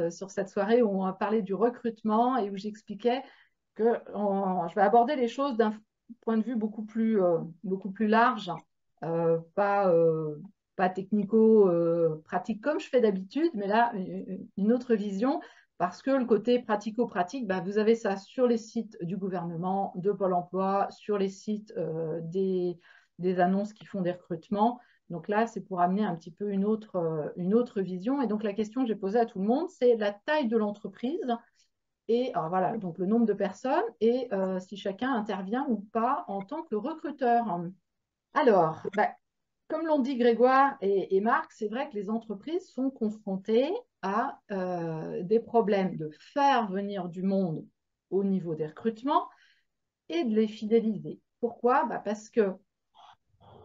sur cette soirée où on a parlé du recrutement et où j'expliquais que je vais aborder les choses d'un point de vue beaucoup plus large, euh, pas, euh, pas technico-pratique comme je fais d'habitude, mais là, une autre vision, parce que le côté pratico-pratique, bah, vous avez ça sur les sites du gouvernement, de Pôle emploi, sur les sites des annonces qui font des recrutements. Donc là, c'est pour amener un petit peu une autre vision. Et donc la question que j'ai posée à tout le monde, c'est la taille de l'entreprise et alors voilà, donc le nombre de personnes et si chacun intervient ou pas en tant que recruteur. Alors, bah, comme l'ont dit Grégoire et Marc, c'est vrai que les entreprises sont confrontées à des problèmes de faire venir du monde au niveau des recrutements et de les fidéliser. Pourquoi? Bah, parce que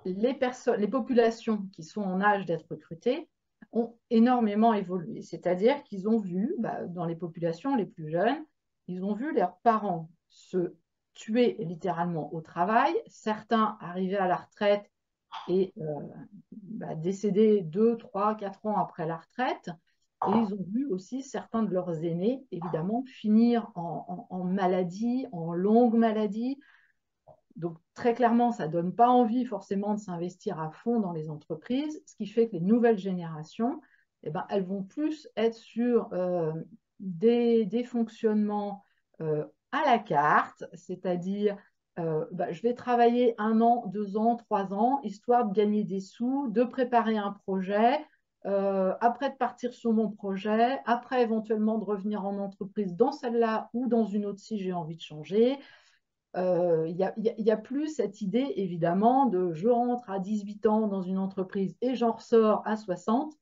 les populations qui sont en âge d'être recrutées ont énormément évolué. C'est-à-dire qu'ils ont vu, bah, dans les populations les plus jeunes, ils ont vu leurs parents se tuer littéralement au travail, certains arriver à la retraite et bah, décéder 2, 3, 4 ans après la retraite. Et ils ont vu aussi certains de leurs aînés, évidemment, finir en maladie, en longue maladie, donc, très clairement, ça ne donne pas envie forcément de s'investir à fond dans les entreprises, ce qui fait que les nouvelles générations, eh ben, elles vont plus être sur des fonctionnements à la carte, c'est-à-dire bah, je vais travailler 1 an, 2 ans, 3 ans, histoire de gagner des sous, de préparer un projet, après de partir sur mon projet, après éventuellement de revenir en entreprise dans celle-là ou dans une autre si j'ai envie de changer. Il y a plus cette idée, évidemment, de je rentre à 18 ans dans une entreprise et j'en ressors à 60.